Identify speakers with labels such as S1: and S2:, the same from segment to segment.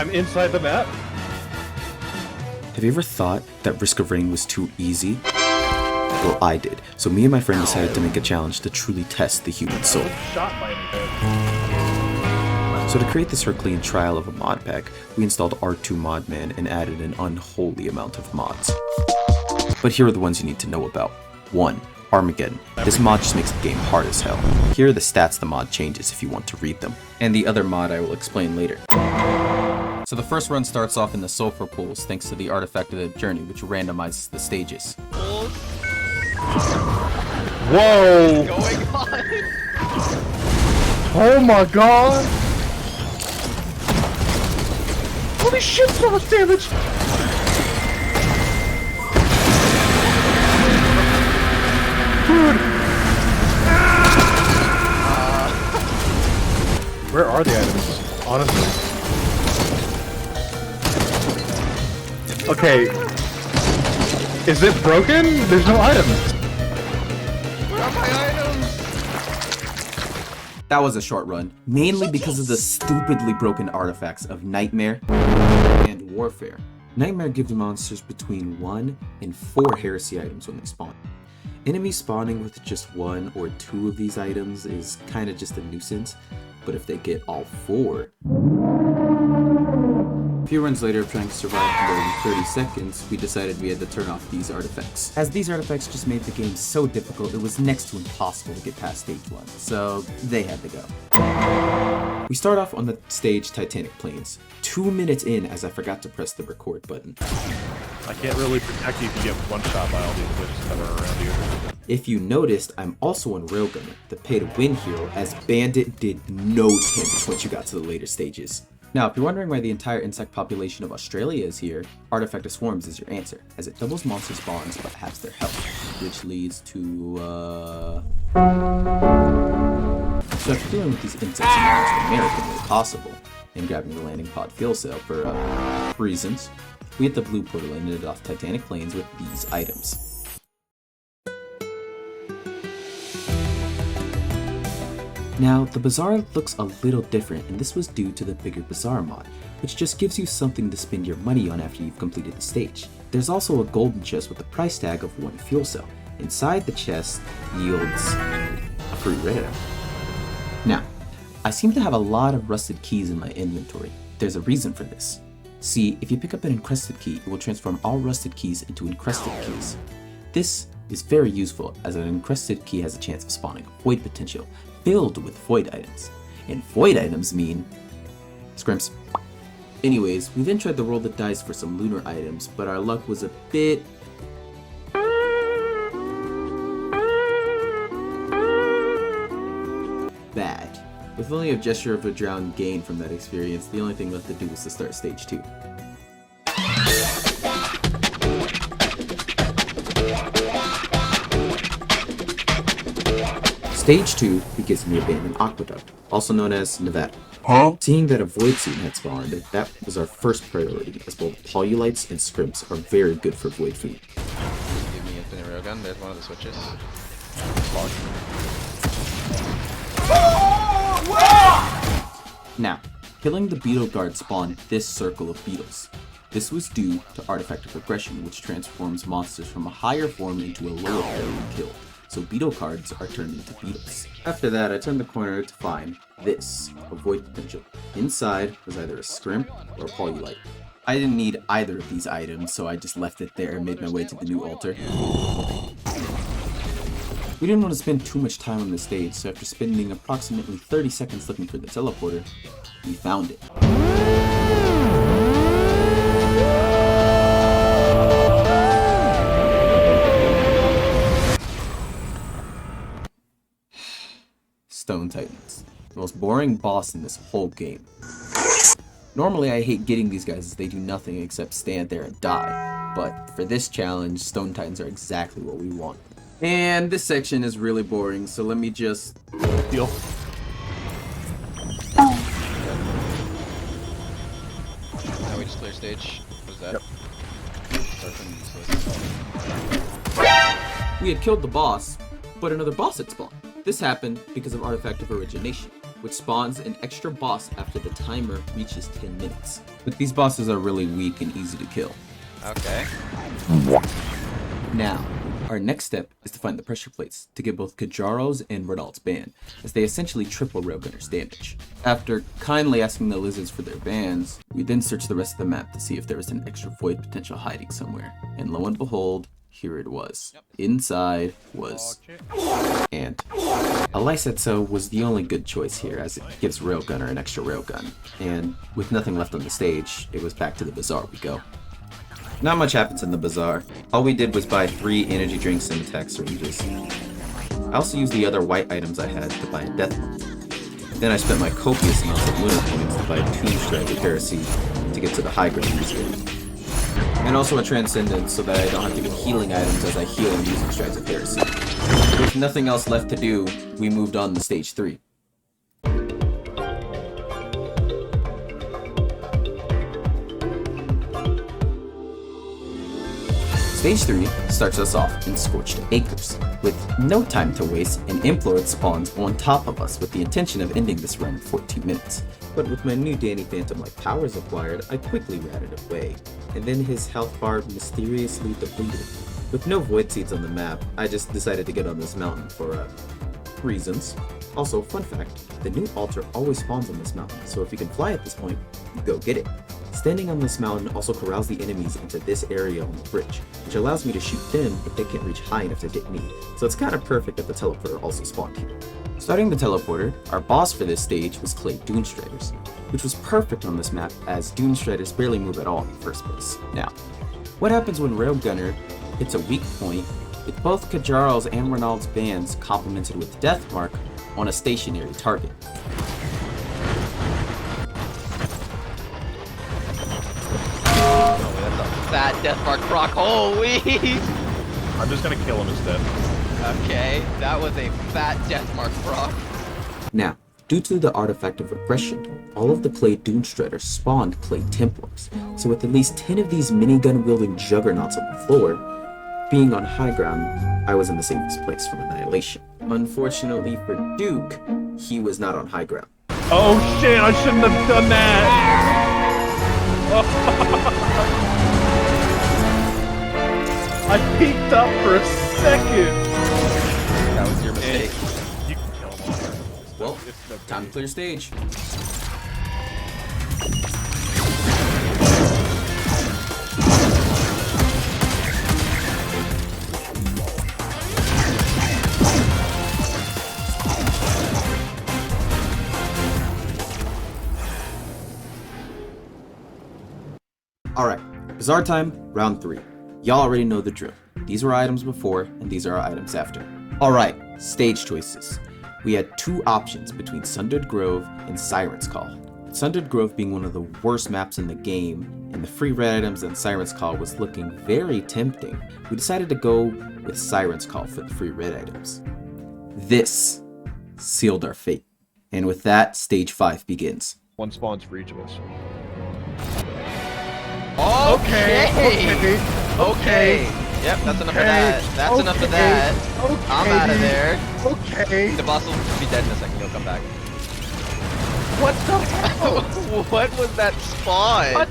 S1: I'm inside the map.
S2: Have you ever thought that Risk of Rain was too easy? Well, I did. So me and my friend decided to make a challenge to truly test the human soul.
S1: Shot by anything.
S2: So to create this Herculean trial of a mod pack, we installed R2 Modman and added an unholy amount of mods. But here are the ones you need to know about. 1. Armageddon. This mod just makes the game hard as hell. Here are the stats the mod changes if you want to read them. And the other mod I will explain later. So the first run starts off in the sulfur pools thanks to the artifact of the journey, which randomizes the stages.
S1: Whoa!
S3: What's going on?
S1: Oh my god! Holy shit, so much damage! Dude! Where are the items? Honestly. Okay. Is it broken? There's no items.
S3: Where are my items?
S2: That was a short run, mainly because of the stupidly broken artifacts of Nightmare and Warfare. Nightmare gives monsters between 1 and 4 heresy items when they spawn. Enemies spawning with just 1 or 2 of these items is kinda just a nuisance, but if they get all 4... A few runs later of trying to survive for more than 30 seconds, we decided we had to turn off these artifacts. As these artifacts just made the game so difficult, it was next to impossible to get past stage 1, so they had to go. We start off on the stage Titanic Plains, 2 minutes in as I forgot to press the record button.
S1: I can't really protect you if you get one shot by all these witches that are around you.
S2: If you noticed, I'm also on Railgunner, the pay-to-win hero, as Bandit did no damage once you got to the later stages. Now, if you're wondering why the entire insect population of Australia is here, Artifact of Swarms is your answer, as it doubles monster spawns but halves their health, which leads to, So after dealing with these insects in the most American way possible, and grabbing the landing pod fuel cell for, reasons, we hit the blue portal and ended off Titanic Plains with these items. Now, the bazaar looks a little different, and this was due to the bigger bazaar mod, which just gives you something to spend your money on after you've completed the stage. There's also a golden chest with a price tag of 1 fuel cell. Inside the chest yields a free rare. Now, I seem to have a lot of rusted keys in my inventory. There's a reason for this. See, if you pick up an encrusted key, it will transform all rusted keys into encrusted keys. This is very useful, as an encrusted key has a chance of spawning a void potential, filled with void items. And void items mean... scrimps. Anyways, we then tried to roll the dice for some lunar items, but our luck was a bit... bad. With only a gesture of a drowned gain from that experience, the only thing left to do was to start stage 2. Stage 2 begins in the abandoned Aqueduct, also known as Nevada. Huh? Seeing that a void scene had spawned, that was our first priority, as both Polulites and Scrimps are very good for void food.
S3: Give me infinite railgun, there's one of the switches.
S2: Now, killing the beetle guard spawned this circle of beetles. This was due to artifact of progression, which transforms monsters from a higher form into a lower form when killed. So beetle cards are turned into beetles. After that, I turned the corner to find this, a void potential. Inside was either a scrimp or a polulite. I didn't need either of these items, so I just left it there and made my way to the new altar. We didn't want to spend too much time on the stage, so after spending approximately 30 seconds looking for the teleporter, we found it. Stone Titans. The most boring boss in this whole game. Normally I hate getting these guys as they do nothing except stand there and die, but for this challenge, Stone Titans are exactly what we want. And this section is really boring, so let me just...
S1: Deal.
S3: Now we just clear stage. What is that?
S2: We had killed the boss, but another boss had spawned. This happened because of Artifact of Origination. which spawns an extra boss after the timer reaches 10 minutes. But these bosses are really weak and easy to kill.
S3: Okay.
S2: Now, our next step is to find the pressure plates to get both Kajaro's and Renault's band, as they essentially triple Railgunner's damage. After kindly asking the lizards for their bands, we then search the rest of the map to see if there was an extra void potential hiding somewhere. And lo and behold, here it was.
S3: Yep.
S2: Inside was and a Lysetso was the only good choice here, as it gives Railgunner an extra railgun. And with nothing left on the stage, it was back to the bazaar we go. Not much happens in the bazaar. All we did was buy 3 energy drinks and attack syringes. I also used the other white items I had to buy a death mark. Then I spent my copious amounts of lunar points to buy 2 strides of heresy to get to the high ground easier. And also a transcendence so that I don't have to get healing items as I heal using strides of heresy. With nothing else left to do, we moved on to stage 3. Stage 3 starts us off in Scorched Acres. With no time to waste, an Implord spawns on top of us with the intention of ending this run in 14 minutes. But with my new Danny Phantom-like powers acquired, I quickly ratted away. And then his health bar mysteriously depleted. With no void seeds on the map, I just decided to get on this mountain for reasons. Also, fun fact, the new altar always spawns on this mountain, so if you can fly at this point, go get it. Standing on this mountain also corrals the enemies into this area on the bridge, which allows me to shoot them if they can't reach high enough to hit me, so it's kinda perfect if the teleporter also spawned here. Starting the teleporter, our boss for this stage was Clay Dunestriders, which was perfect on this map as Dunestriders barely move at all in the first place. Now, what happens when Railgunner hits a weak point with both Kajaro's and Renault's bands complemented with Death Mark on a stationary target?
S3: That death mark proc. Holy!
S1: I'm just gonna kill him instead.
S3: Okay, that was a fat death mark proc.
S2: Now, due to the artifact of regression, all of the Clay Dunestriders spawned Clay Templars, so with at least 10 of these minigun-wielding juggernauts on the floor, being on high ground, I was in the safest place from annihilation. Unfortunately for Duke, he was not on high ground.
S1: Oh shit, I shouldn't have done that! I peeked up for a second!
S3: That was your mistake.
S1: You can kill him all.
S2: Well, time to clear stage. Alright, Bazaar time, round 3. Y'all already know the drill. These were items before, and these are our items after. Alright, stage choices. We had 2 options between Sundered Grove and Siren's Call. Sundered Grove being one of the worst maps in the game, and the free red items and Siren's Call was looking very tempting. We decided to go with Siren's Call for the free red items. This sealed our fate. And with that, stage 5 begins.
S1: 1 spawns for each of us.
S3: Okay. Okay. Yep, that's enough of that. That's enough of that.
S1: Okay.
S3: I'm out of there.
S1: Okay.
S3: The boss will be dead in a second. He'll come back.
S1: What the hell?
S3: What was that spawn?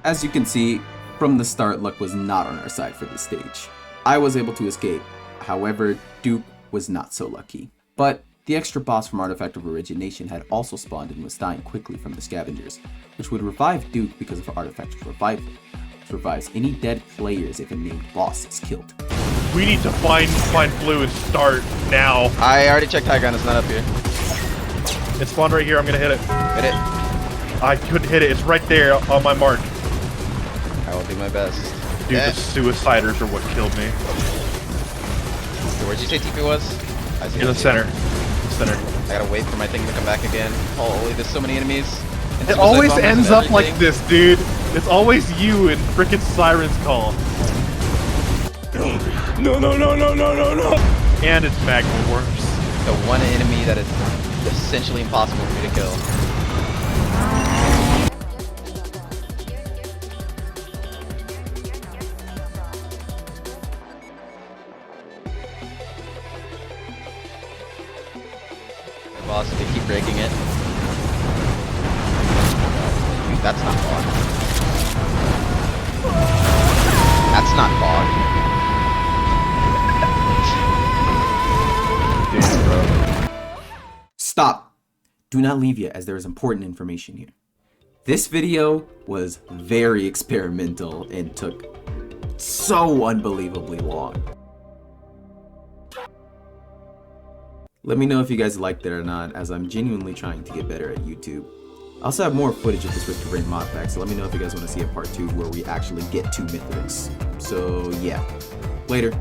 S2: As you can see, from the start, luck was not on our side for this stage. I was able to escape, however, Duke was not so lucky. But the extra boss from Artifact of Origination had also spawned and was dying quickly from the scavengers, which would revive Duke because of Artifact of Revival, which revives any dead players if a named boss is killed.
S1: We need to find Blue and start now.
S3: I already checked high ground. It's not up here.
S1: It spawned right here. I'm gonna hit it.
S3: Hit it.
S1: I couldn't hit it. It's right there on my mark.
S3: I will do my best.
S1: Dude, the suiciders are what killed me.
S3: So where'd you say TP was? I see
S1: In the
S3: TP.
S1: center. Center.
S3: I gotta wait for my thing to come back again. Holy, there's so many enemies. And
S1: It
S3: suicide
S1: always
S3: bombers
S1: ends
S3: and
S1: up like
S3: everything.
S1: this, dude. It's always you and frickin' Siren's Call. No, no, no, no, no, no, no. And it's magma worms.
S3: The one enemy that is essentially impossible for me to kill. The boss, they keep breaking it. That's not fog. That's not fog.
S1: Damn, bro.
S2: Stop! Do not leave yet, as there is important information here. This video was very experimental and took so unbelievably long. Let me know if you guys liked it or not, as I'm genuinely trying to get better at YouTube. I also have more footage of this Rift of Rain mod pack, so let me know if you guys want to see a part 2 where we actually get to Mythics. So yeah, later.